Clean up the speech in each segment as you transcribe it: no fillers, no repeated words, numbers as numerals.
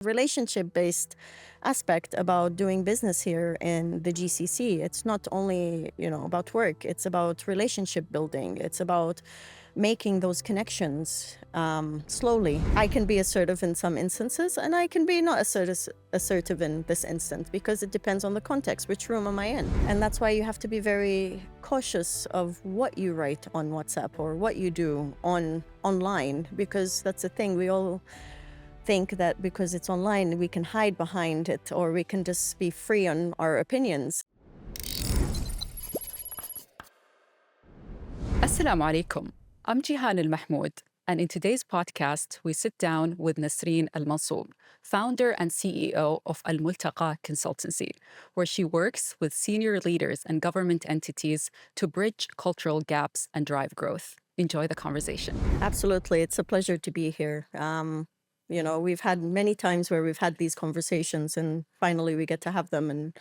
relationship-based aspect about doing business here in the GCC. It's not only, about work. It's about relationship building. It's about making those connections slowly. I can be assertive in some instances, and I can be not assertive in this instance because it depends on the context. Which room am I in? And that's why you have to be very cautious of what you write on WhatsApp or what you do online, because that's the thing. We all think that because it's online, we can hide behind it, or we can just be free on our opinions. Assalamu alaikum. I'm Jehan AlMahmoud, and in today's podcast, we sit down with Nasreen El-Mansub, founder and CEO of Multaqa Consultancy, where she works with senior leaders and government entities to bridge cultural gaps and drive growth. Enjoy the conversation. Absolutely. It's a pleasure to be here. We've had many times where we've had these conversations, and finally we get to have them, and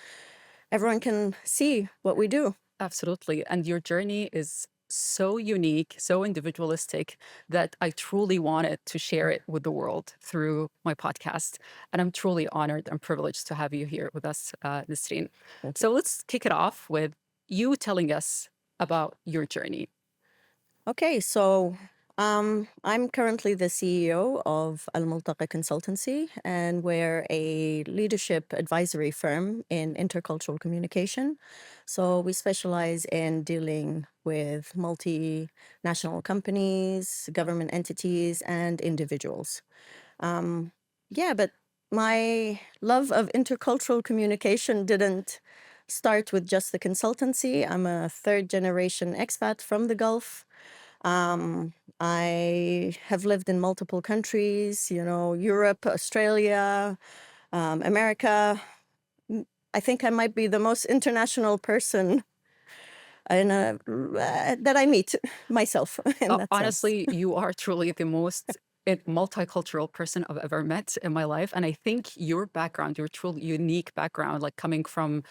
everyone can see what we do. Absolutely. And your journey is so unique, so individualistic that I truly wanted to share it with the world through my podcast. And I'm truly honored and privileged to have you here with us, Nasreen. So let's kick it off with you telling us about your journey. Okay, so I'm currently the CEO of Multaqa Consultancy, and we're a leadership advisory firm in intercultural communication. So we specialize in dealing with multinational companies, government entities, and individuals. But my love of intercultural communication didn't start with just the consultancy. I'm a third-generation expat from the Gulf. I have lived in multiple countries, Europe, Australia, America. I think I might be the most international person that I meet myself in that sense. Honestly, you are truly the most multicultural person I've ever met in my life. And I think your background, your truly unique background, like coming from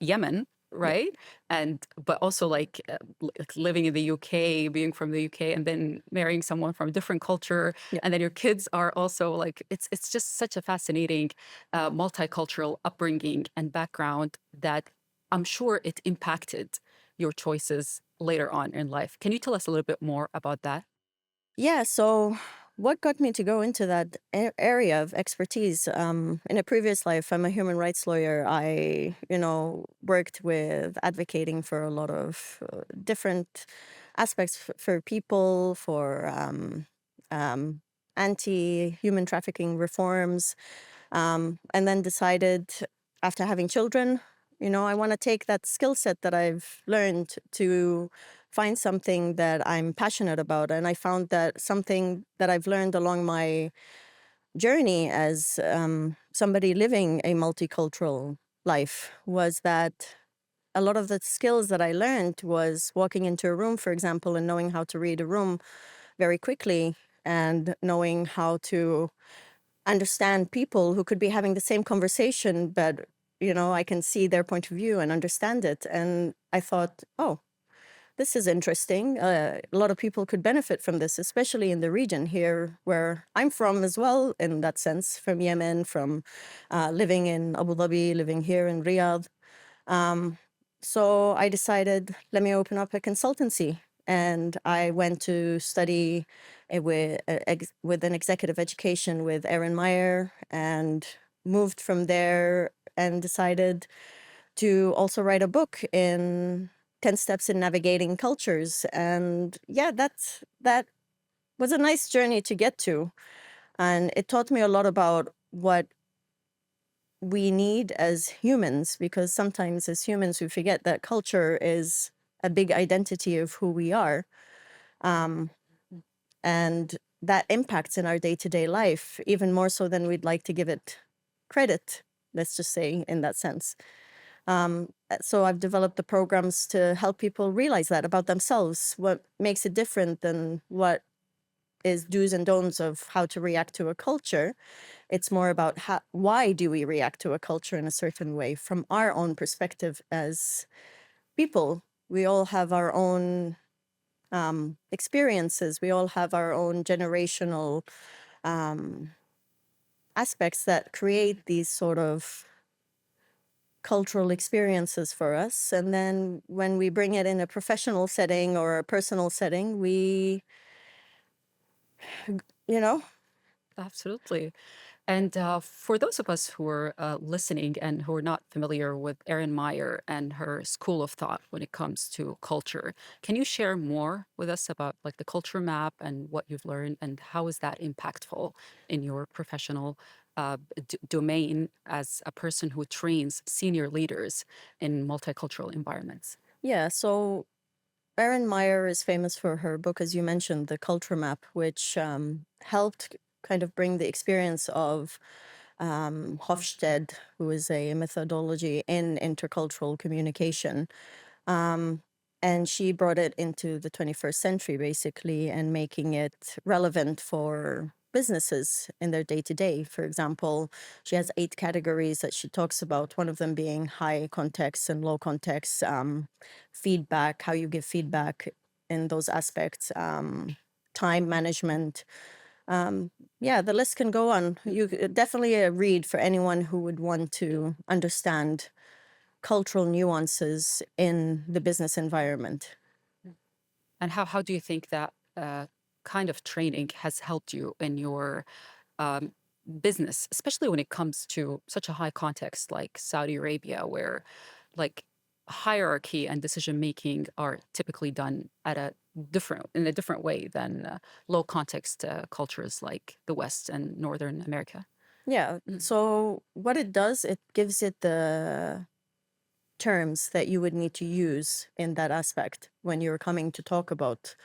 Yemen, right? But also like living in the UK, being from the UK, and then marrying someone from a different culture, and then your kids are also like it's just such a fascinating multicultural upbringing and background that I'm sure it impacted your choices later on in life. Can you tell us a little bit more about that? Yeah, so what got me to go into that area of expertise? In a previous life, I'm a human rights lawyer. I, worked with advocating for a lot of different aspects for people, for anti-human trafficking reforms, and then decided after having children, I want to take that skill set that I've learned to find something that I'm passionate about. And I found that something that I've learned along my journey as somebody living a multicultural life was that a lot of the skills that I learned was walking into a room, for example, and knowing how to read a room very quickly, and knowing how to understand people who could be having the same conversation, but I can see their point of view and understand it. And I thought, oh, this is interesting. A lot of people could benefit from this, especially in the region here where I'm from as well, in that sense, from Yemen, from living in Abu Dhabi, living here in Riyadh. So I decided, let me open up a consultancy. And I went to study with an executive education with Erin Meyer, and moved from there and decided to also write a book in 10 Steps in Navigating Cultures. And that was a nice journey to get to. And it taught me a lot about what we need as humans, because sometimes as humans we forget that culture is a big identity of who we are. And that impacts in our day-to-day life, even more so than we'd like to give it credit, let's just say, in that sense. So I've developed the programs to help people realize that about themselves, what makes it different than what is do's and don'ts of how to react to a culture. It's more about why do we react to a culture in a certain way from our own perspective as people. We all have our own experiences. We all have our own generational aspects that create these sort of cultural experiences for us. And then when we bring it in a professional setting or a personal setting, we, you know, Absolutely. And for those of us who are listening and who are not familiar with Erin Meyer and her school of thought when it comes to culture, can you share more with us about like the culture map and what you've learned and how is that impactful in your professional domain as a person who trains senior leaders in multicultural environments? yeah. So Erin Meyer is famous for her book, as you mentioned, The Culture Map, which helped kind of bring the experience of Hofstede, who is a methodology in intercultural communication. Um, and she brought it into the 21st century, basically, and making it relevant for businesses in their day to day. For example, she has 8 categories that she talks about, one of them being high context and low context, feedback, how you give feedback in those aspects, time management. Yeah, the list can go on. Definitely a read for anyone who would want to understand cultural nuances in the business environment. And how do you think that kind of training has helped you in your um, business, especially when it comes to such a high context like Saudi Arabia, where like hierarchy and decision making are typically done at a in a different way than low context cultures like the West and Northern America? Yeah. So what it does, it gives it the terms that you would need to use in that aspect when you're coming to talk about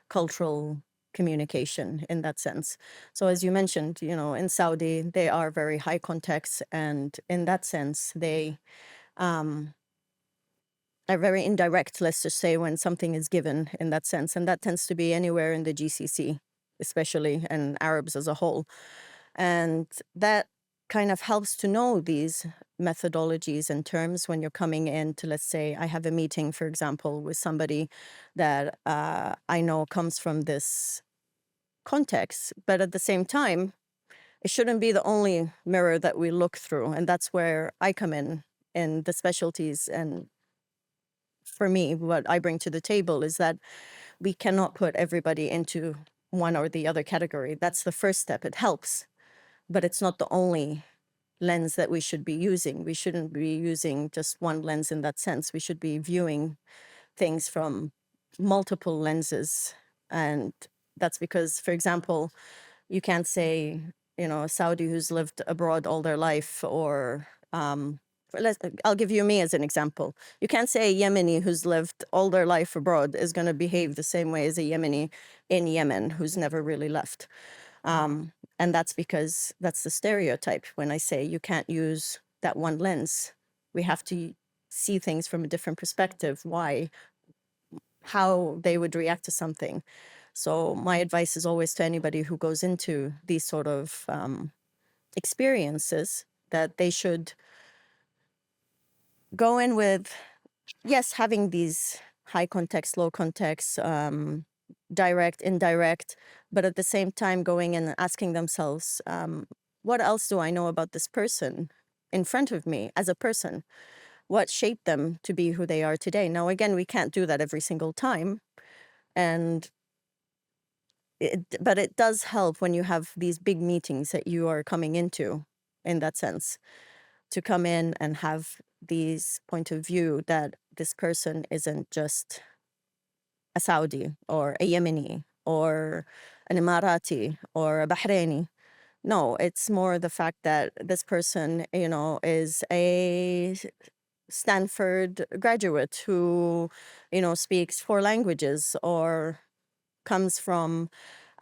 cultural communication in that sense. So as you mentioned, in Saudi, they are very high context, and in that sense, they um, are very indirect, let's just say, when something is given in that sense. And that tends to be anywhere in the GCC, especially, and Arabs as a whole. And that kind of helps to know these methodologies and terms when you're coming in to, let's say, I have a meeting, for example, with somebody that I know comes from this context, but at the same time, it shouldn't be the only mirror that we look through. And that's where I come in the specialties. And for me, what I bring to the table is that we cannot put everybody into one or the other category. That's the first step. It helps, but it's not the only lens that we should be using. We shouldn't be using just one lens in that sense. We should be viewing things from multiple lenses. And that's because, for example, you can't say, a Saudi who's lived abroad all their life, or I'll give you me as an example. You can't say a Yemeni who's lived all their life abroad is going to behave the same way as a Yemeni in Yemen who's never really left. And that's because that's the stereotype when I say you can't use that one lens. We have to see things from a different perspective, why, how they would react to something. So my advice is always to anybody who goes into these sort of experiences that they should go in with, yes, having these high context, low context, direct, indirect, but at the same time going in and asking themselves, what else do I know about this person in front of me as a person? What shaped them to be who they are today? Now, again, we can't do that every single time. And but it does help when you have these big meetings that you are coming into in that sense, to come in and have these point of view that this person isn't just a Saudi or a Yemeni or an Emirati or a Bahraini. No, it's more the fact that this person, is a Stanford graduate who, speaks 4 languages or comes from,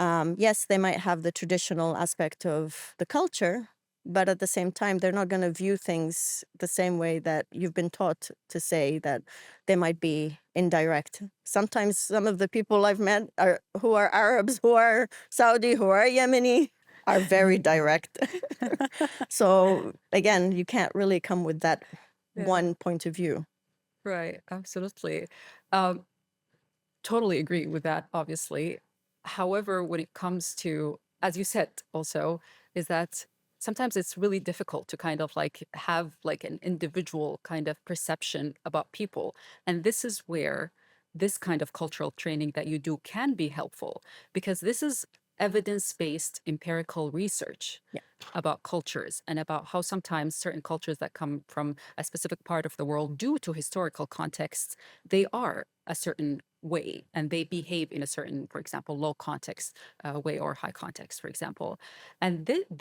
yes, they might have the traditional aspect of the culture, but at the same time, they're not going to view things the same way that you've been taught to say, that they might be indirect. Sometimes some of the people I've met who are Arabs, who are Saudi, who are Yemeni, are very direct. So again, you can't really come with that Yeah, one point of view. right. Absolutely. Um, Totally agree with that, obviously. However, when it comes to, as you said also, is that sometimes it's really difficult to kind of like have like an individual kind of perception about people. And this is where this kind of cultural training that you do can be helpful, because this is evidence-based empirical research Yeah. about cultures and about how sometimes certain cultures that come from a specific part of the world, due to historical contexts, they are a certain way and they behave in a certain, for example, low context way, or high context, for example. And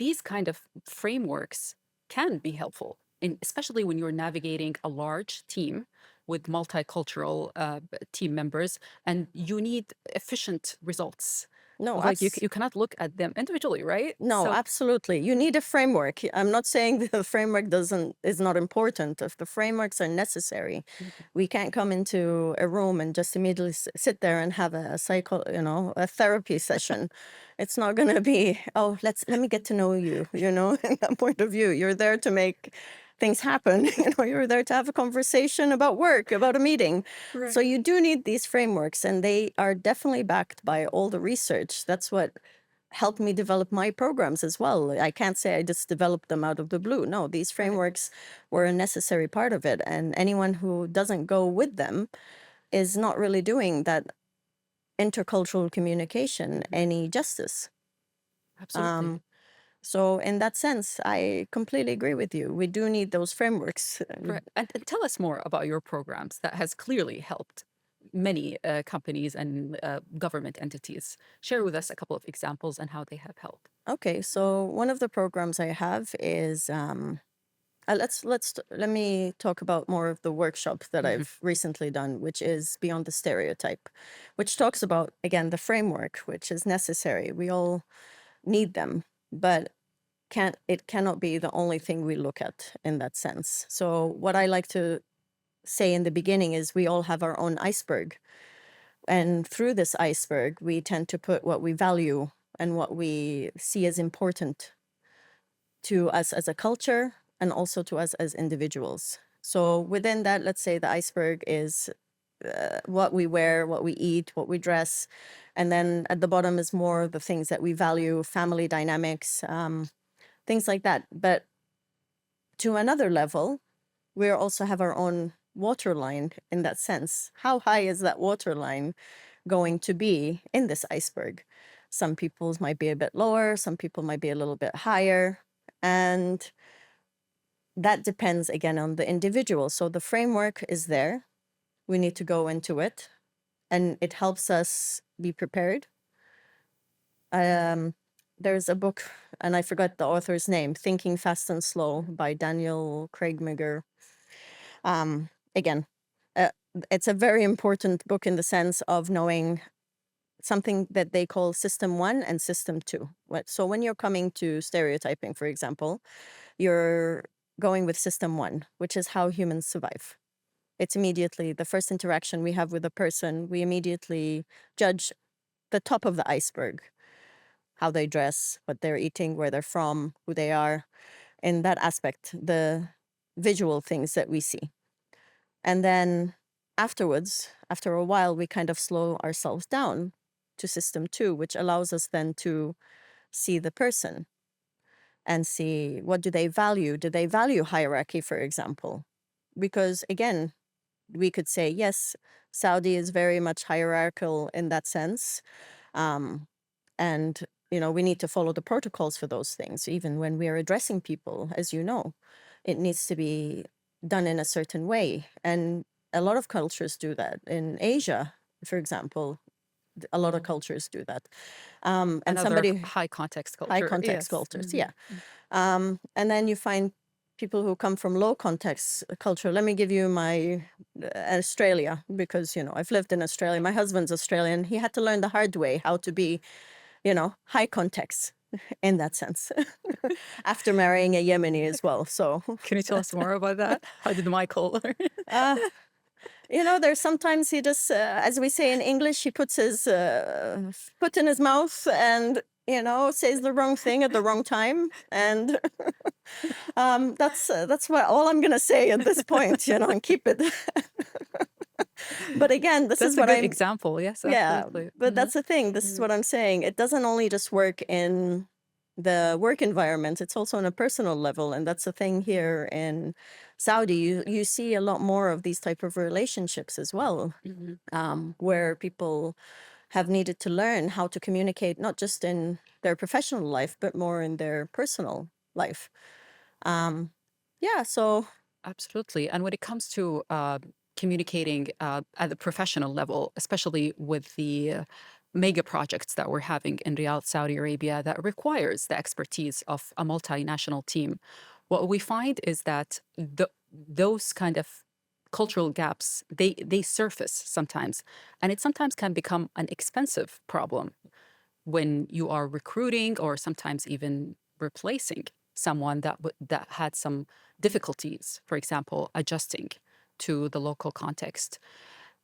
these kind of frameworks can be helpful, especially when you're navigating a large team with multicultural team members, and you need efficient results. No, Like you cannot look at them individually, right? no, So absolutely. You need a framework. I'm not saying the framework is not important. If the frameworks are necessary, we can't come into a room and just immediately sit there and have a therapy session. It's not going to be, oh, let me get to know you, in that point of view. You're there to make things happen. You're there to have a conversation about work, about a meeting. So right. you do need these frameworks, and they are definitely backed by all the research. That's what helped me develop my programs as well. I can't say I just developed them out of the blue. No, these Right. frameworks were a necessary part of it. And anyone who doesn't go with them is not really doing that intercultural communication any justice. Absolutely. So in that sense, I completely agree with you. We do need those frameworks. Right. And tell us more about your programs that has clearly helped many companies and government entities. Share with us a couple of examples and how they have helped. Okay, so one of the programs I have is let me talk about more of the workshop that Mhm. I've recently done, which is Beyond the Stereotype, which talks about, again, the framework, which is necessary. We all need them, but it cannot be the only thing we look at in that sense. So what I like to say in the beginning is we all have our own iceberg. And through this iceberg, we tend to put what we value and what we see as important to us as a culture and also to us as individuals. So within that, let's say the iceberg is what we wear, what we eat, what we dress. And then at the bottom is more the things that we value, family dynamics, things like that. But to another level, we also have our own waterline in that sense. How high is that waterline going to be in this iceberg? Some people's might be a bit lower, some people might be a little bit higher. And that depends again on the individual. So the framework is there. We need to go into it, and it helps us be prepared. There's a book, and I forgot the author's name, Thinking Fast and Slow by Daniel Craig Migger. Again, uh, it's a very important book in the sense of knowing something that they call System 1 and System 2. So when you're coming to stereotyping, for example, you're going with System 1, which is how humans survive. It's immediately the first interaction we have with a person, we immediately judge the top of the iceberg, how they dress, what they're eating, where they're from, who they are. In that aspect, the visual things that we see. And then afterwards, after a while, we kind of slow ourselves down to System 2, which allows us then to see the person and see what do they value. Do they value hierarchy, for example? Because again, we could say, yes, Saudi is very much hierarchical in that sense. And, we need to follow the protocols for those things. Even when we are addressing people, as you know, it needs to be done in a certain way. And a lot of cultures do that. In Asia, for example, a lot of cultures do that. And Another somebody, high context high culture. context Yes. cultures, yeah. And then you find people who come from low context culture. Let me give you my Australia, because I've lived in Australia. My husband's Australian. He had to learn the hard way how to be, high context in that sense, after marrying a Yemeni as well. So, Can you tell us more about that? How did Michael learn? uh, there's sometimes he just, as we say in English, he puts his foot in his mouth and says the wrong thing at the wrong time, and that's what all I'm gonna say at this point, and keep it. But again, this is That's a what good I'm. example. Yes, Yeah, absolutely. but that's the thing. This is what I'm saying. It doesn't only just work in the work environment, it's also on a personal level. And that's the thing here in Saudi. You see a lot more of these type of relationships as well, Mhm. where people have needed to learn how to communicate, not just in their professional life, but more in their personal life. Um, yeah, so Absolutely. And when it comes to communicating at the professional level, especially with the mega projects that we're having in Riyadh, Saudi Arabia, that requires the expertise of a multinational team, what we find is that those kind of cultural gaps, they surface sometimes, and it sometimes can become an expensive problem when you are recruiting or sometimes even replacing someone that had some difficulties, for example, adjusting to the local context.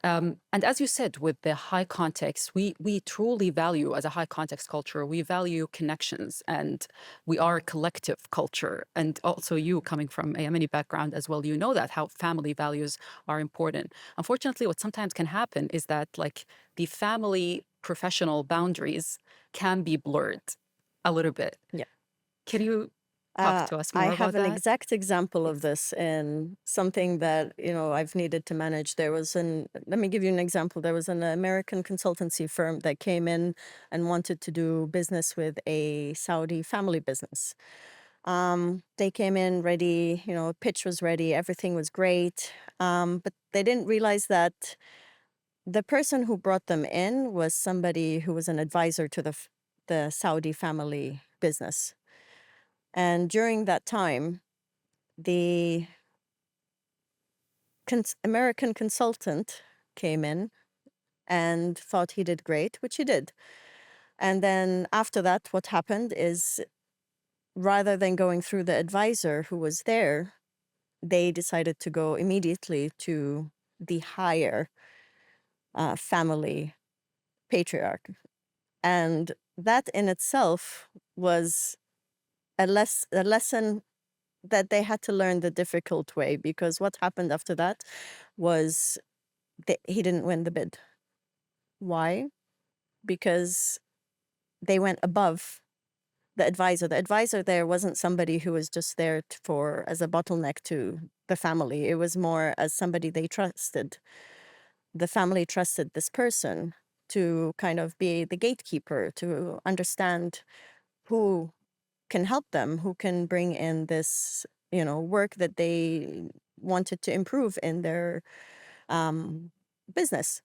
And as you said, with the high context, we truly value, as a high context culture, we value connections, and we are a collective culture. And also, you coming from a Yemeni background as well, you know that how family values are important. Unfortunately, what sometimes can happen is that like the family professional boundaries can be blurred a little bit. yeah. Can you talk to us I more have about an that? exact example of Yes. this in something that, I've needed to manage. Let me give you an example. There was an American consultancy firm that came in and wanted to do business with a Saudi family business. They came in ready, pitch was ready, everything was great. But they didn't realize that the person who brought them in was somebody who was an advisor to the Saudi family business. And during that time, the American consultant came in and thought he did great, which he did. And then after that, what happened is rather than going through the advisor who was there, they decided to go immediately to the higher family patriarch. And that in itself was a lesson that they had to learn the difficult way, because what happened after that was he didn't win the bid. Why? Because they went above the advisor. The advisor there wasn't somebody who was just there for as a bottleneck to the family. It was more as somebody they trusted. The family trusted this person to kind of be the gatekeeper, to understand who can help them, who can bring in this, work that they wanted to improve in their business.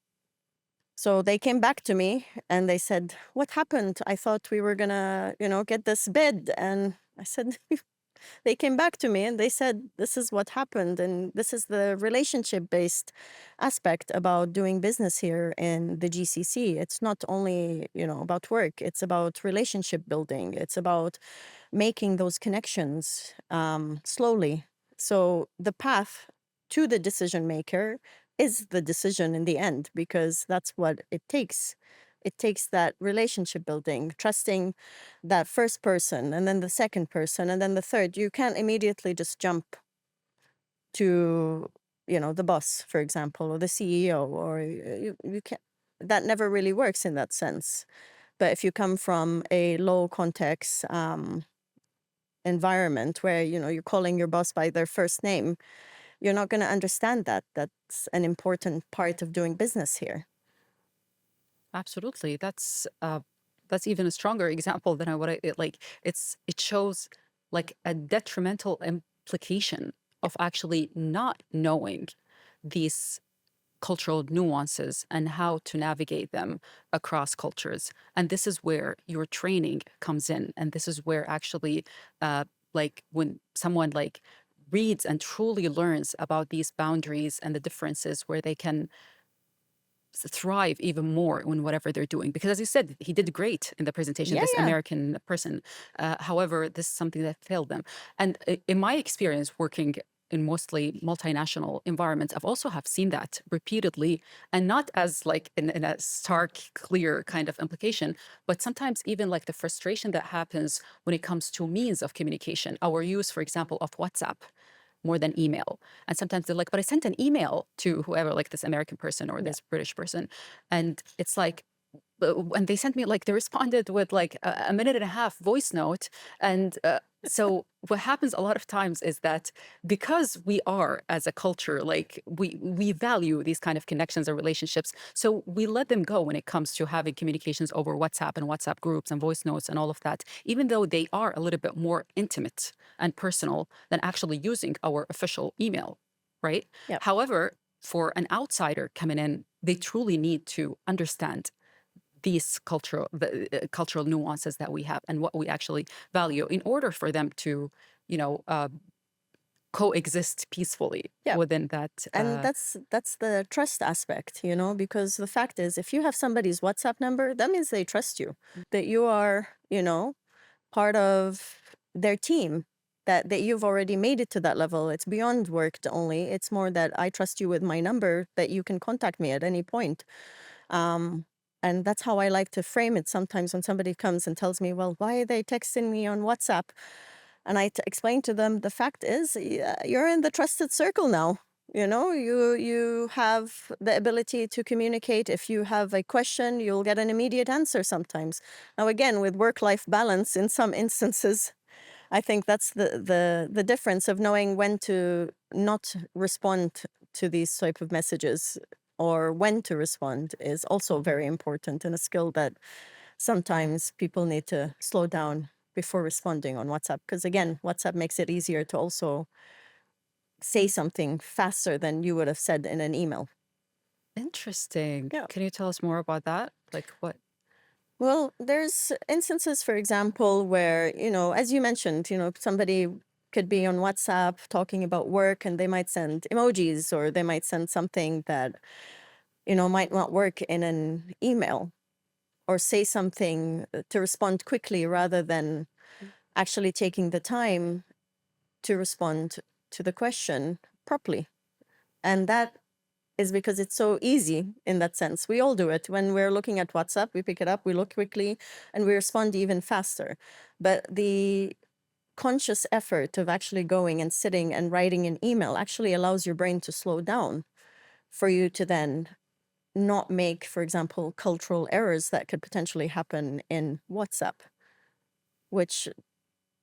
So they came back to me and they said, "What happened? I thought we were gonna, get this bid." And I said, they came back to me and they said, "This is what happened. And this is the relationship based aspect about doing business here in the GCC. It's not only, about work, it's about relationship building, it's about making those connections slowly. So the path to the decision maker is the decision in the end, because that's what it takes. It takes that relationship building, trusting that first person, and then the second person, and then the third. You can't immediately just jump to, the boss, for example, or the CEO, or you can't. That never really works in that sense. But if you come from a low context environment where you're calling your boss by their first name, you're not going to understand that that's an important part of doing business here. Absolutely. That's even a stronger example than like. It shows like a detrimental implication of actually not knowing these cultural nuances and how to navigate them across cultures. And this is where your training comes in, and this is where actually, like when someone like reads and truly learns about these boundaries and the differences, where they can thrive even more in whatever they're doing. Because as you said, he did great in the presentation, Yeah, this yeah. American person. However, this is something that failed them. And in my experience working in mostly multinational environments, I've also have seen that repeatedly, and not as like in a stark, clear kind of implication, but sometimes even like the frustration that happens when it comes to means of communication. Our use, for example, of WhatsApp more than email. And sometimes they're like, but I sent an email to whoever, like this American person or Yeah. this British person. And it's like, and they sent me like, they responded with like a minute and a half voice note. And so what happens a lot of times is that because we are, as a culture, like we value these kind of connections or relationships, so we let them go when it comes to having communications over WhatsApp and WhatsApp groups and voice notes and all of that, even though they are a little bit more intimate and personal than actually using our official email, right? Yep. However, for an outsider coming in, they truly need to understand these cultural nuances that we have and what we actually value in order for them to, you know, coexist peacefully Yeah. within that. And that's the trust aspect, you know, because the fact is, if you have somebody's WhatsApp number, that means they trust you, that you are, you know, part of their team, that you've already made it to that level. It's beyond work only. It's more that I trust you with my number, that you can contact me at any point. And that's how I like to frame it sometimes when somebody comes and tells me, well, why are they texting me on WhatsApp? And I explain to them, the fact is, you're in the trusted circle now. You know, you have the ability to communicate. If you have a question, you'll get an immediate answer sometimes. Now, again, with work-life balance, in some instances, I think that's the difference of knowing when to not respond to these type of messages, or when to respond, is also very important, and a skill that sometimes people need to slow down before responding on WhatsApp. Because again, WhatsApp makes it easier to also say something faster than you would have said in an email. Interesting. Yeah. Can you tell us more about that? Like what? Well, there's instances, for example, where, you know, as you mentioned, you know, somebody could be on WhatsApp talking about work and they might send emojis, or they might send something that, you know, might not work in an email, or say something to respond quickly rather than actually taking the time to respond to the question properly. And that is because it's so easy in that sense. We all do it. When we're looking at WhatsApp, we pick it up, we look quickly, and we respond even faster. But the conscious effort of actually going and sitting and writing an email actually allows your brain to slow down, for you to then not make, for example, cultural errors that could potentially happen in WhatsApp, which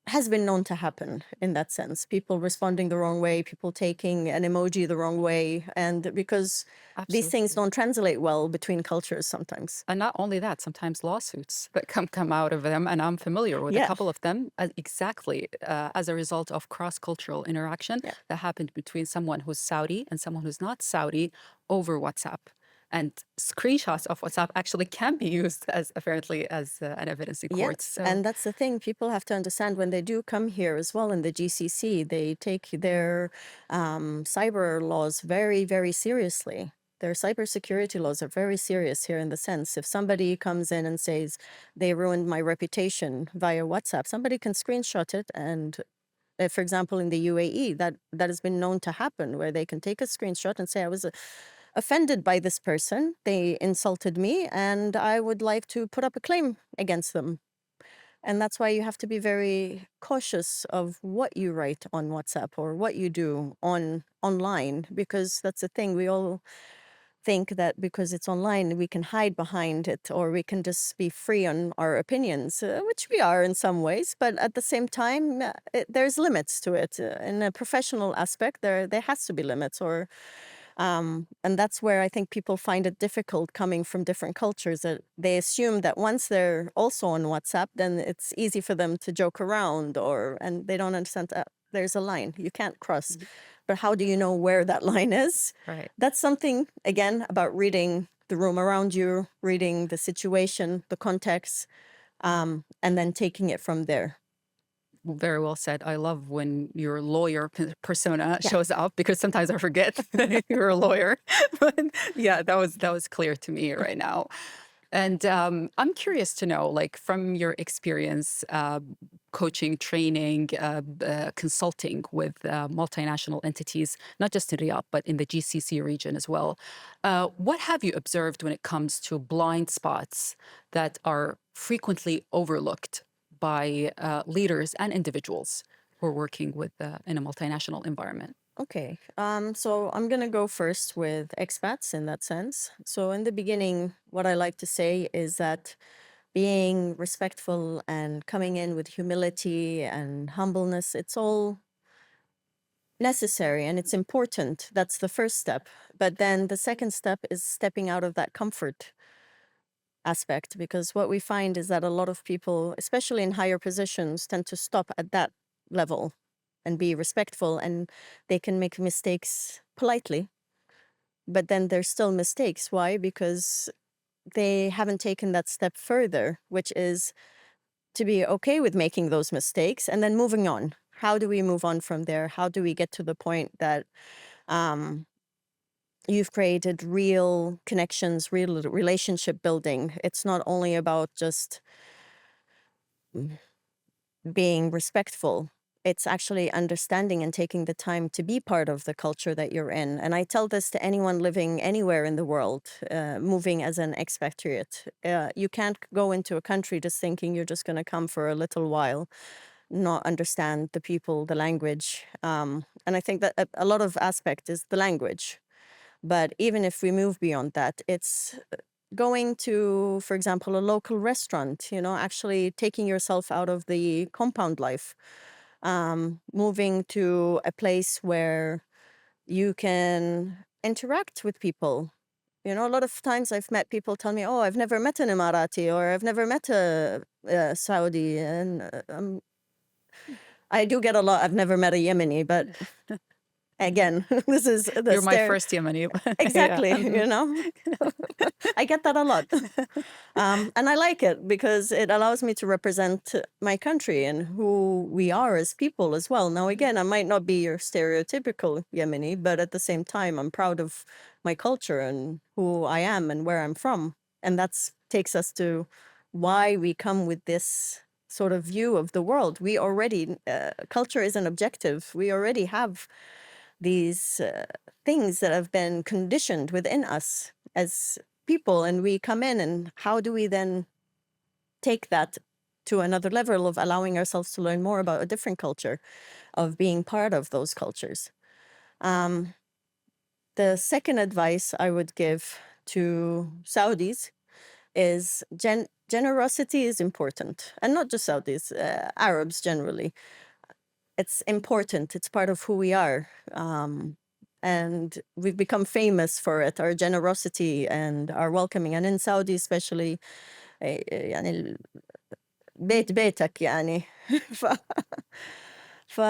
has been known to happen in that sense. People responding the wrong way, people taking an emoji the wrong way, and because these things Absolutely. don't translate well between cultures sometimes. And not only that, sometimes lawsuits that come out of them, and I'm familiar with a Yeah, couple of them, exactly as a result of cross-cultural interaction yeah. that happened between someone who's Saudi and someone who's not Saudi over WhatsApp. And screenshots of WhatsApp actually can be used as, apparently, as an evidence in court. Yes, So and that's the thing. People have to understand, when they do come here as well in the GCC, they take their cyber laws very, very seriously. Their cybersecurity laws are very serious here, in the sense, if somebody comes in and says they ruined my reputation via WhatsApp, somebody can screenshot it. And for example, in the UAE, that has been known to happen, where they can take a screenshot and say, I was offended by this person, they insulted me, and I would like to put up a claim against them. And that's why you have to be very cautious of what you write on WhatsApp or what you do online, because that's the thing. We all think that because it's online, we can hide behind it, or we can just be free on our opinions, which we are in some ways. But at the same time, there's limits to it. In a professional aspect, there has to be limits, or and that's where I think people find it difficult coming from different cultures, that they assume that once they're also on WhatsApp, then it's easy for them to joke around, and they don't understand that there's a line you can't cross. Mhm. But how do you know where that line is? Right. That's something, again, about reading the room around you, reading the situation, the context, and then taking it from there. Very well said. I love when your lawyer persona Yeah. shows up, because sometimes I forget that you're a lawyer. But yeah, that was clear to me right now. And I'm curious to know, like, from your experience coaching, training, consulting with multinational entities, not just in Riyadh, but in the GCC region as well. What have you observed when it comes to blind spots that are frequently overlooked by leaders and individuals who are working with in a multinational environment? Okay. So I'm gonna go first with expats in that sense. So in the beginning, what I like to say is that being respectful and coming in with humility and humbleness, it's all necessary and it's important. That's the first step. But then the second step is stepping out of that comfort aspect, because what we find is that a lot of people, especially in higher positions, tend to stop at that level and be respectful, and they can make mistakes politely, but then there's still mistakes. Why? Because they haven't taken that step further, which is to be okay with making those mistakes and then moving on. How do we move on from there? How do we get to the point that um, you've created real connections, real relationship building? It's not only about just being respectful. It's actually understanding and taking the time to be part of the culture that you're in. And I tell this to anyone living anywhere in the world, moving as an expatriate. You can't go into a country just thinking you're just going to come for a little while, not understand the people, the language. And I think that a lot of aspect is the language. But even if we move beyond that, it's going to, for example, a local restaurant, actually taking yourself out of the compound life, moving to a place where you can interact with people. A lot of times I've met people tell me, oh, I've never met an Emirati or I've never met a Saudi. And I do get a lot, I've never met a Yemeni, but again, this is the You're my first Yemeni. Yeah. Exactly, I get that a lot. And I like it because it allows me to represent my country and who we are as people as well. Now, again, I might not be your stereotypical Yemeni, but at the same time, I'm proud of my culture and who I am and where I'm from. And that takes us to why we come with this sort of view of the world. We already, culture is an objective. We already have these things that have been conditioned within us as people, and we come in, and how do we then take that to another level of allowing ourselves to learn more about a different culture, of being part of those cultures? um, the second advice I would give to Saudis is generosity is important, and not just Saudis, Arabs generally. It's important. It's part of who we are. And we've become famous for it, our generosity and our welcoming. And in Saudi especially, يعني بيت بيتك يعني. ف,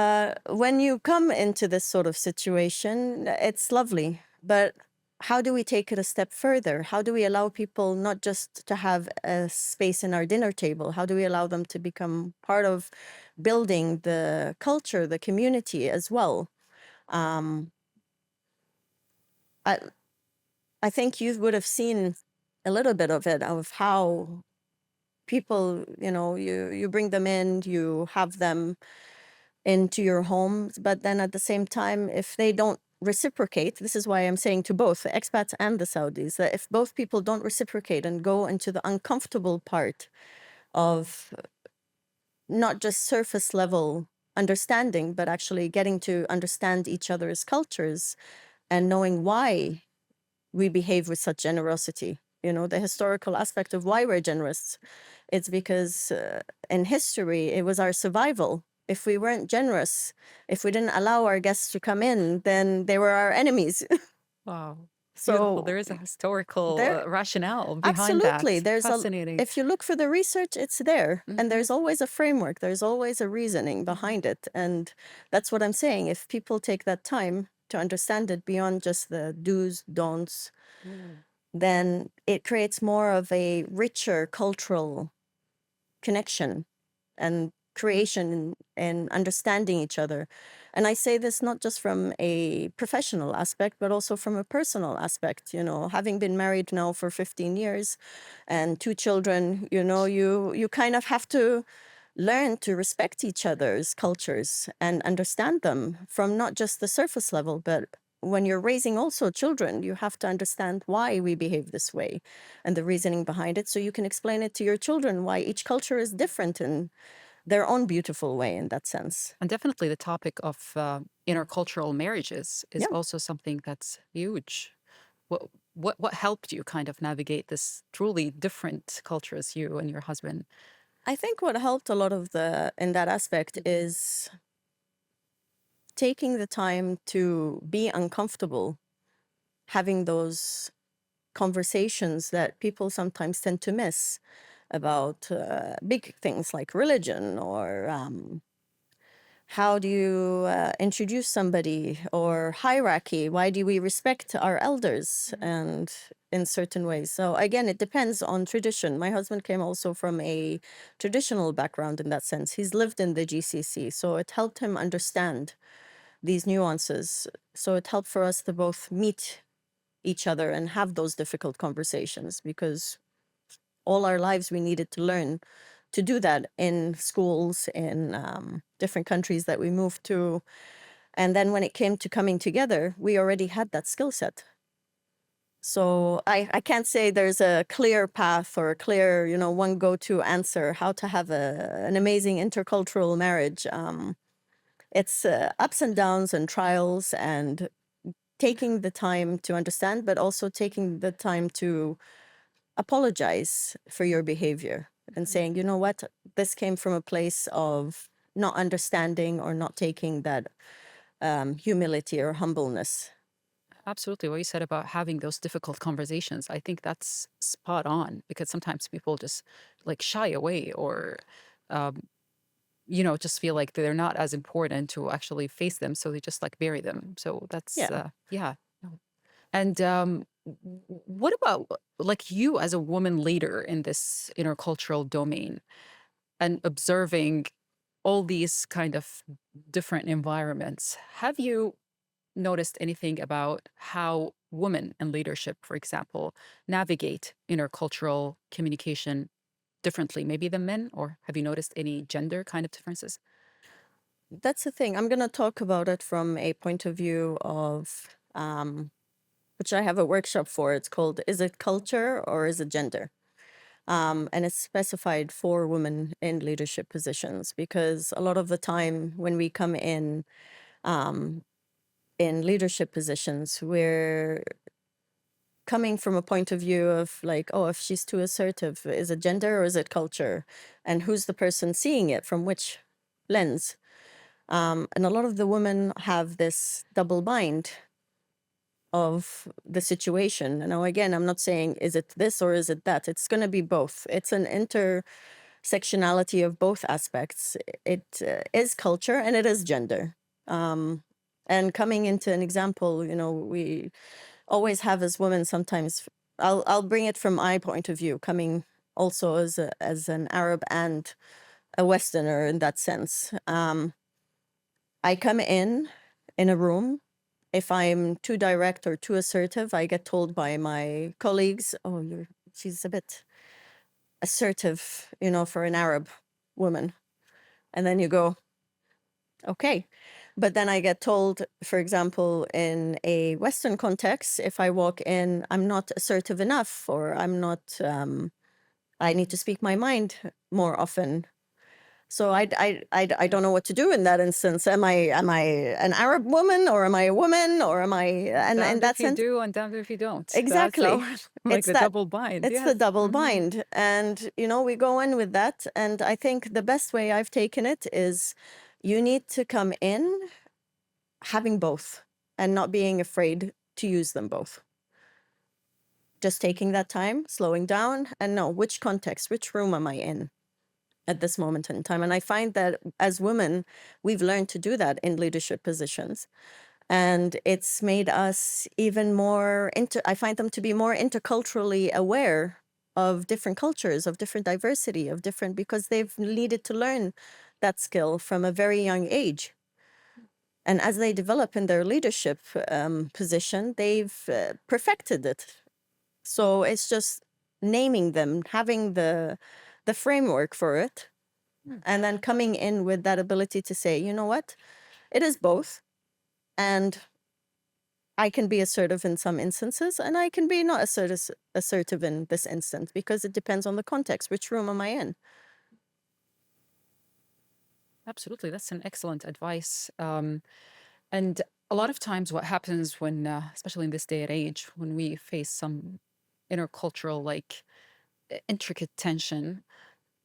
when you come into this sort of situation, it's lovely. But how do we take it a step further? How do we allow people not just to have a space in our dinner table? How do we allow them to become part of building the culture, the community as well? Um, I, I think you would have seen a little bit of it, of how people, you bring them in, you have them into your homes, but then at the same time, if they don't reciprocate, this is why I'm saying to both the expats and the Saudis, that if both people don't reciprocate and go into the uncomfortable part of not just surface level understanding, but actually getting to understand each other's cultures and knowing why we behave with such generosity. The historical aspect of why we're generous. It's because in history, it was our survival. If we weren't generous, if we didn't allow our guests to come in, then they were our enemies. Wow. Beautiful. So There is a historical there, rationale behind absolutely, that. Fascinating. if you look for the research, it's there. And Hmm. there's always a framework, there's always a reasoning Hmm. behind it. And that's what I'm saying. If people take that time to understand it beyond just the do's, don'ts, then it creates more of a richer cultural connection and creation and understanding each other. And I say this not just from a professional aspect, but also from a personal aspect. Having been married now for 15 years and two children, you kind of have to learn to respect each other's cultures and understand them from not just the surface level, but when you're raising also children, you have to understand why we behave this way and the reasoning behind it, so you can explain it to your children why each culture is different. And their own beautiful way in that sense. And definitely the topic of intercultural marriages is Yeah. also something that's huge. What, what helped you kind of navigate this truly different culture as you and your husband? I think what helped a lot of in that aspect is taking the time to be uncomfortable, having those conversations that people sometimes tend to miss about big things like religion or how do you introduce somebody, or hierarchy. Why do we respect our elders and in certain ways? So again, it depends on tradition. My husband came also from a traditional background in that sense. He's lived in the GCC, so it helped him understand these nuances. So it helped for us to both meet each other and have those difficult conversations, because all our lives we needed to learn to do that in schools, in different countries that we moved to. And then when it came to coming together, we already had that skill set. So I can't say there's a clear path or a clear, one go-to answer how to have an amazing intercultural marriage. It's ups and downs and trials, and taking the time to understand, but also taking the time to apologize for your behavior and saying, you know what, this came from a place of not understanding or not taking that humility or humbleness. Absolutely. What you said about having those difficult conversations, I think that's spot on, because sometimes people just like shy away or, um, just feel like they're not as important to actually face them. So they just like bury them. So that's, Yeah. yeah. No. And what about like you as a woman leader in this intercultural domain and observing all these kind of different environments? Have you noticed anything about how women in leadership, for example, navigate intercultural communication differently, maybe than men? Or have you noticed any gender kind of differences? That's the thing. I'm going to talk about it from a point of view of, which I have a workshop for. It's called, Is it Culture or Is it Gender? And it's specified for women in leadership positions, because a lot of the time when we come in leadership positions, we're coming from a point of view of like, oh, if she's too assertive, is it gender or is it culture? And who's the person seeing it from which lens? And a lot of the women have this double bind of the situation. Now, again, I'm not saying is it this or is it that? It's going to be both. It's an intersectionality of both aspects. It is culture and it is gender. And coming into an example, we always have as women sometimes. I'll bring it from my point of view, coming also as an Arab and a Westerner in that sense. I come in a room. If I'm too direct or too assertive, I get told by my colleagues, "Oh, she's a bit assertive, for an Arab woman." And then you go, "Okay." But then I get told, for example, in a Western context, if I walk in, I'm not assertive enough, or I'm not, I need to speak my mind more often. So I don't know what to do in that instance. Am I an Arab woman, or am I a woman, or am I, and in Damned that if you sense, do and damned if you don't. That's how, exactly. like It's the that double bind. it's the Yes. double bind. And we go in with that. And I think the best way I've taken it is you need to come in having both and not being afraid to use them both. Just taking that time, slowing down, and know which context, which room am I in at this moment in time. And I find that as women, we've learned to do that in leadership positions. And it's made us even more I find them to be more interculturally aware of different cultures, of different diversity, of different, because they've needed to learn that skill from a very young age. And as they develop in their leadership position, they've perfected it. So it's just naming them, having the framework for it, and then coming in with that ability to say, you know what, it is both. And I can be assertive in some instances, and I can be not assertive in this instance, because it depends on the context. Which room am I in? Absolutely. That's an excellent advice. And a lot of times, what happens when, especially in this day and age, when we face some intercultural, like intricate tension,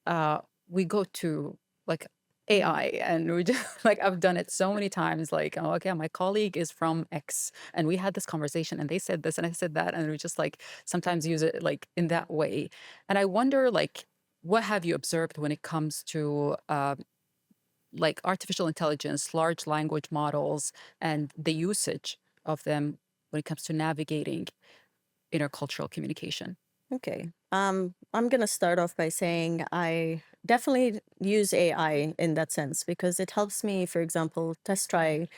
uh, we go to like AI and we just like I've done it so many times. Like, oh, okay, my colleague is from X, and we had this conversation, and they said this, and I said that, and we just like sometimes use it like in that way. And I wonder, like, what have you observed when it comes to like artificial intelligence, large language models, and the usage of them when it comes to navigating intercultural communication? Okay. I'm going to start off by saying I definitely use AI in that sense because it helps me, for example, test try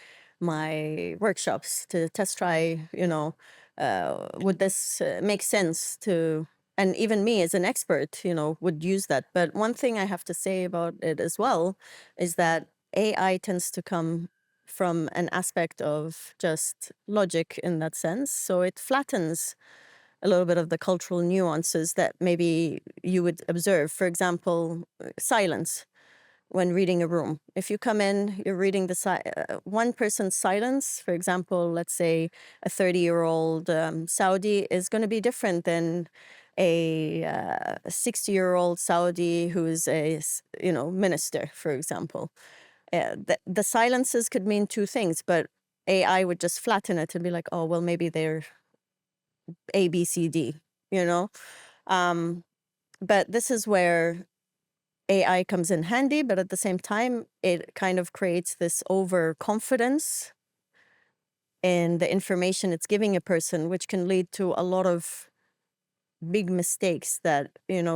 my workshops to test try, would this make sense to, and even me as an expert, would use that. But one thing I have to say about it as well is that AI tends to come from an aspect of just logic in that sense. So it flattens a little bit of the cultural nuances that maybe you would observe. For example, silence when reading a room. If you come in, you're reading one person's silence, for example, let's say a 30-year-old Saudi is going to be different than a 60-year-old Saudi who's minister, for example. The silences could mean two things, but AI would just flatten it and be like, oh, well, maybe they're A, B, C, D, you know? Um, but this is where AI comes in handy, but at the same time, it kind of creates this overconfidence in the information it's giving a person, which can lead to a lot of big mistakes that,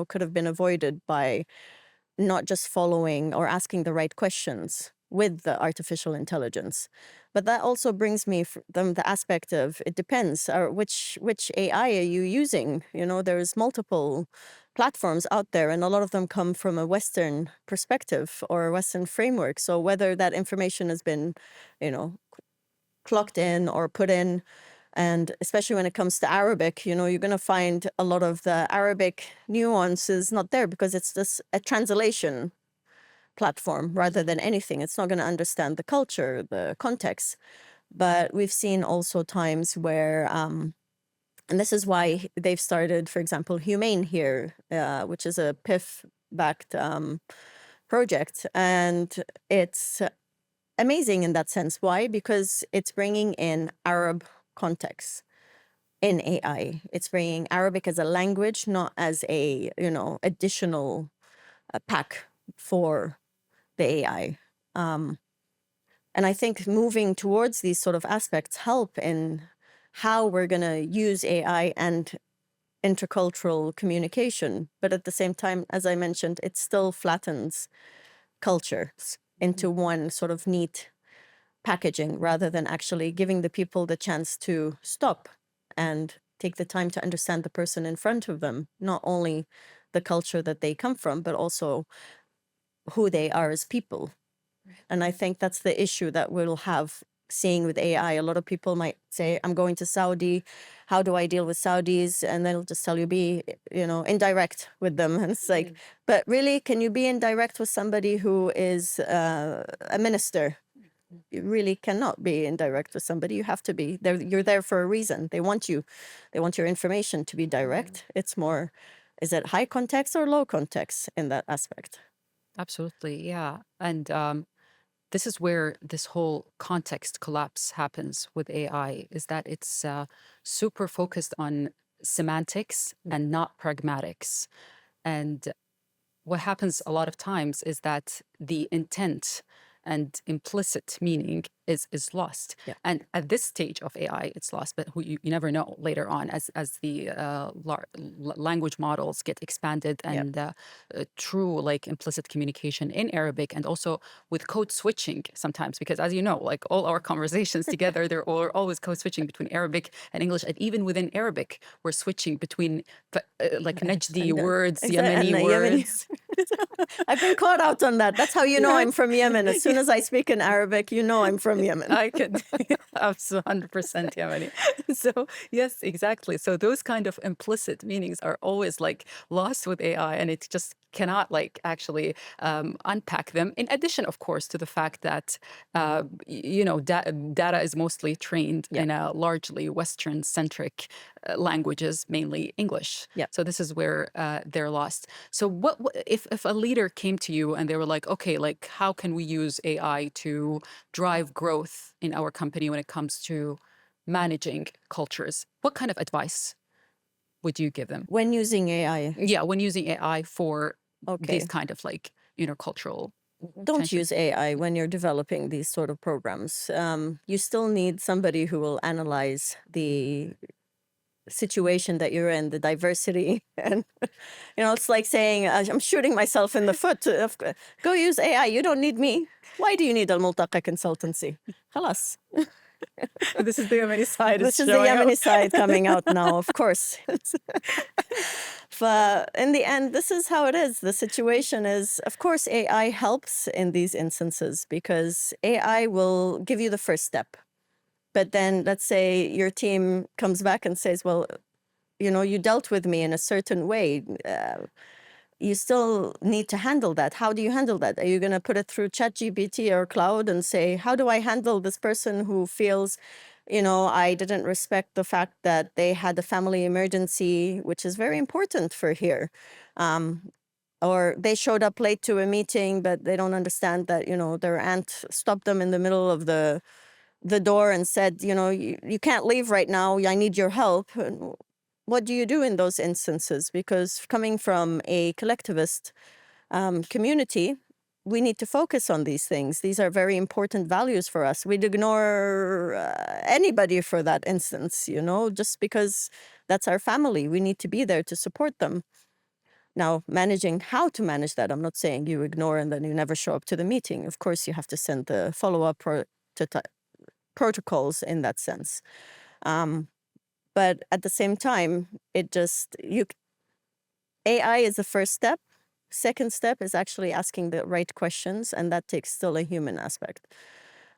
could have been avoided by not just following or asking the right questions with the artificial intelligence. But that also brings me from the aspect of it depends. Which AI are you using? There's multiple platforms out there, and a lot of them come from a Western perspective or a Western framework. So whether that information has been, you know, clocked in or put in, and especially when it comes to Arabic, you're going to find a lot of the Arabic nuances not there because it's just a translation platform rather than anything. It's not going to understand the culture, the context. But we've seen also times where, and this is why they've started, for example, Humane here, which is a PIF-backed project. And it's amazing in that sense. Why? Because it's bringing in Arab context in AI. It's bringing Arabic as a language, not as a, additional pack for the AI. And I think moving towards these sort of aspects help in how we're going to use AI and intercultural communication. But at the same time, as I mentioned, it still flattens cultures into one sort of neat packaging rather than actually giving the people the chance to stop and take the time to understand the person in front of them, not only the culture that they come from, but also who they are as people. And I think that's the issue that we'll have seeing with AI. A lot of people might say, I'm going to Saudi. How do I deal with Saudis? And they'll just tell you, be, indirect with them. And it's like, but really, can you be indirect with somebody who is a minister? You really cannot be indirect with somebody. You have to be there. You're there for a reason. They want you. They want your information to be direct. It's more, is it high context or low context in that aspect? Absolutely, yeah. And this is where this whole context collapse happens with AI, is that it's super focused on semantics and not pragmatics. And what happens a lot of times is that the intent and implicit meaning is lost. Yeah. And at this stage of AI, it's lost, but you never know later on as the language models get expanded and true like implicit communication in Arabic, and also with code switching sometimes, because as you know, like all our conversations together, they're always code switching between Arabic and English. And even within Arabic, we're switching between like Najdi And words, and Yemeni the Yemeni. words. I've been caught out on that. That's how you know I'm from Yemen. As soon as I speak in Arabic, you know I'm from Yemen. I could absolutely 100% Yemeni. So yes, exactly. So those kind of implicit meanings are always like lost with AI, and it just cannot like actually unpack them. In addition, of course, to the fact that data is mostly trained Yeah. in a largely Western-centric languages, mainly English. Yeah. So this is where they're lost. So what if a leader came to you and they were like, okay, like how can we use AI to drive growth in our company when it comes to managing cultures? What kind of advice would you give them? When using AI, Yeah, when using AI for these okay, kind of like intercultural don't tensions. use AI when you're developing these sort of programs. You still need somebody who will analyze the situation that you're in, the diversity. And, it's like saying, I'm shooting myself in the foot. Go use AI. You don't need me. Why do you need Multaqa Consultancy? Halas. This is the Yemeni side is This is the showing up. Yemeni side coming out now, of course. But in the end, this is how it is. The situation is, of course, AI helps in these instances because AI will give you the first step. But then let's say your team comes back and says, well, you dealt with me in a certain way. You still need to handle that. How do you handle that? Are you going to put it through ChatGPT or cloud and say, how do I handle this person who feels, I didn't respect the fact that they had a family emergency, which is very important for here. Or they showed up late to a meeting, but they don't understand that, their aunt stopped them in the middle of the door and said, you can't leave right now. I need your help. And what do you do in those instances? Because coming from a collectivist community, we need to focus on these things. These are very important values for us. We'd ignore anybody for that instance, just because that's our family. We need to be there to support them. Now, managing how to manage that, I'm not saying you ignore and then you never show up to the meeting. Of course, you have to send the follow-up protocols in that sense. But at the same time, AI is the first step. Second step is actually asking the right questions, and that takes still a human aspect.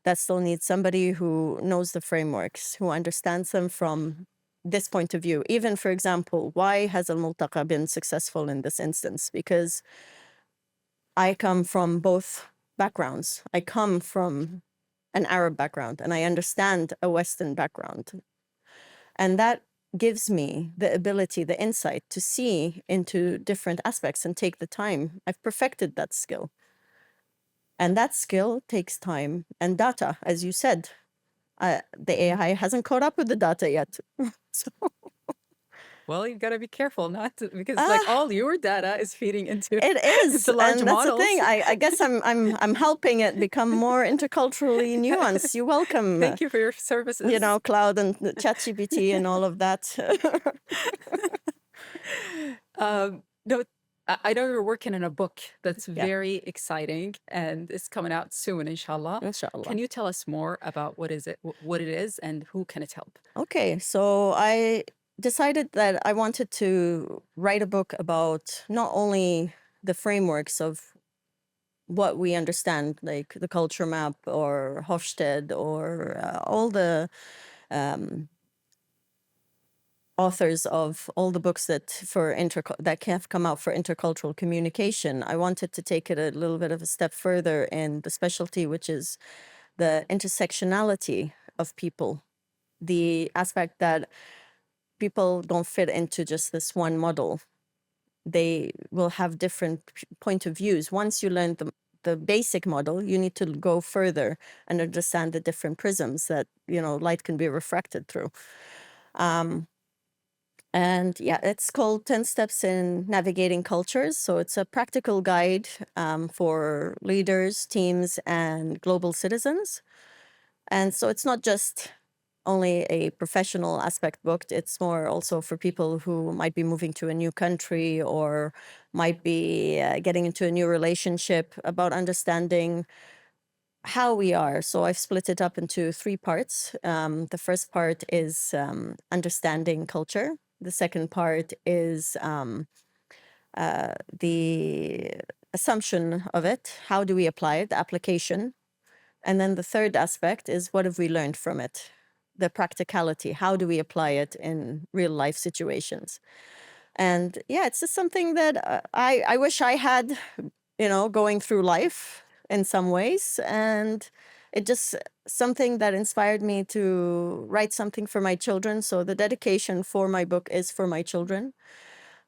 That still needs somebody who knows the frameworks, who understands them from this point of view. Even, for example, why has Multaqa been successful in this instance? Because I come from both backgrounds. I come from an Arab background, and I understand a Western background. And that gives me the ability, the insight to see into different aspects and take the time. I've perfected that skill. And that skill takes time and data, as you said. The AI hasn't caught up with the data yet. So, Well, you got to be careful not to, because like ah, all your data is feeding into it into is, large and that's the thing. models. I guess I'm helping it become more interculturally nuanced. You're welcome. Thank you for your services. Cloud and ChatGPT and all of that. No, I know you're working on a book that's Yeah, very exciting and it's coming out soon, inshallah. inshallah. Can you tell us more about what it is, and who can it help? Okay, so I decided that I wanted to write a book about not only the frameworks of what we understand, like the culture map or Hofstede or all the um, authors of all the books that have come out for intercultural communication. I wanted to take it a little bit of a step further in the specialty, which is the intersectionality of people, the aspect that people don't fit into just this one model. They will have different point of views. Once you learn the basic model, you need to go further and understand the different prisms that light can be refracted through. And yeah, it's called 10 Steps in Navigating Cultures. So it's a practical guide for leaders, teams, and global citizens. And so it's not just only a professional aspect book. It's more also for people who might be moving to a new country or might be getting into a new relationship, about understanding how we are. So I've split it up into 3 parts. The first part is understanding culture. The second part is the assumption of it. How do we apply it, the application? And then the third aspect is, what have we learned from it? The practicality. How do we apply it in real life situations? And yeah, it's just something that I wish I had, going through life in some ways. And it just something that inspired me to write something for my children. So the dedication for my book is for my children,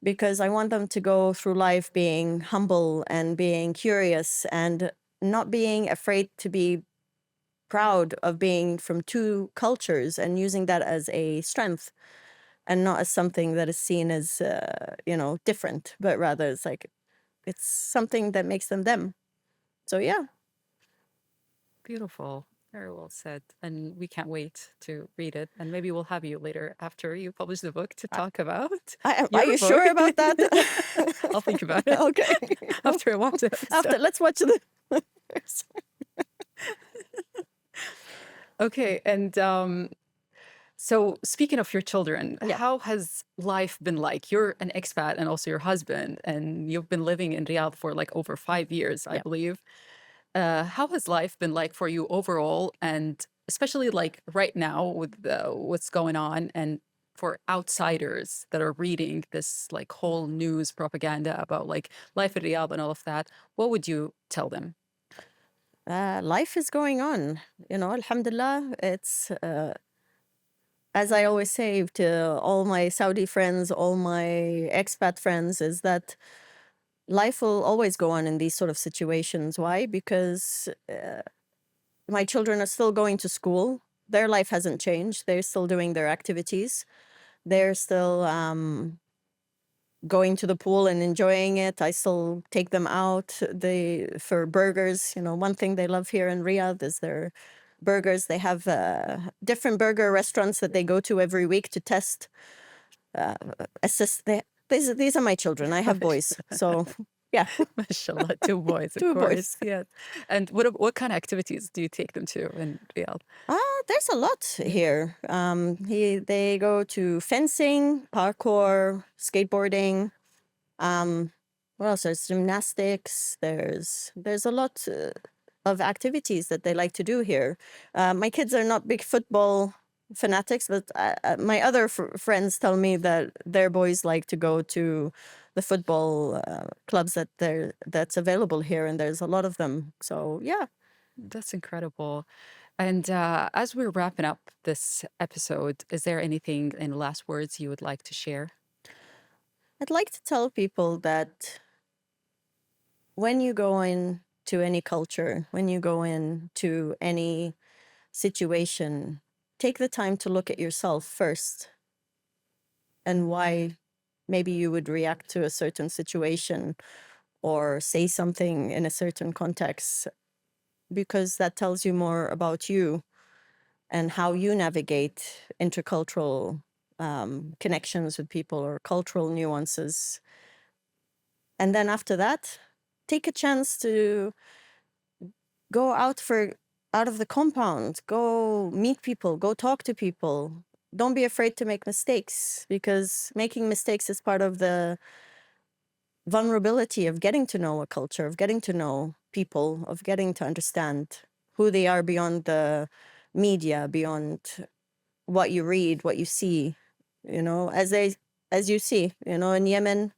because I want them to go through life being humble and being curious and not being afraid to be proud of being from two cultures and using that as a strength and not as something that is seen as, different, but rather it's something that makes them them. So yeah, Beautiful. Very well said. And we can't wait to read it. And maybe we'll have you later after you publish the book to I, talk about are your you book. sure about that? I'll think about it Okay. after I watch it. After, let's watch the. Okay. And so speaking of your children, Yeah. how has life been like? You're an expat and also your husband, and you've been living in Riyadh for like over 5 years, I Yeah. believe. How has life been like for you overall, and especially like right now with what's going on, and for outsiders that are reading this like whole news propaganda about like life in Riyadh and all of that, what would you tell them? Life is going on, alhamdulillah. It's, as I always say to all my Saudi friends, all my expat friends, is that life will always go on in these sort of situations. Why? Because my children are still going to school. Their life hasn't changed. They're still doing their activities. They're still going to the pool and enjoying it. I still take them out for burgers. One thing they love here in Riyadh is their burgers. They have different burger restaurants that they go to every week to test, assist. These are my children. I have boys, so yeah, Mashallah, two boys, of two course. boys. Yes. And what kind of activities do you take them to in Riyadh? There's a lot here. They go to fencing, parkour, skateboarding. What else? There's gymnastics. There's a lot of activities that they like to do here. My kids are not big football fanatics, but my other friends tell me that their boys like to go to the football clubs that's available here, and there's a lot of them. So yeah. That's incredible. And as we're wrapping up this episode, is there anything in last words you would like to share? I'd like to tell people that when you go into any culture, when you go into any situation, take the time to look at yourself first and why maybe you would react to a certain situation or say something in a certain context, because that tells you more about you and how you navigate intercultural connections with people or cultural nuances. And then after that, take a chance to go out of the compound, go meet people, go talk to people. Don't be afraid to make mistakes, because making mistakes is part of the vulnerability of getting to know a culture, of getting to know people, of getting to understand who they are beyond the media, beyond what you read, what you see. As you see, in Yemen,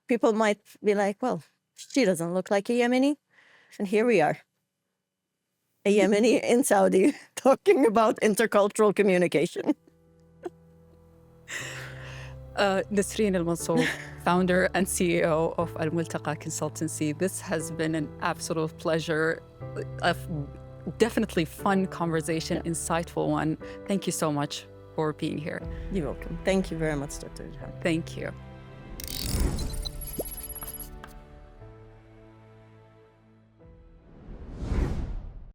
people might be like, well, she doesn't look like a Yemeni. And here we are, a Yemeni in Saudi, talking about intercultural communication. Nasreen El-Mansub, founder and CEO of Multaqa Consultancy. This has been an absolute pleasure, a definitely fun conversation, insightful one. Thank you so much for being here. You're welcome. Thank you very much, Dr. Jehan. Thank you.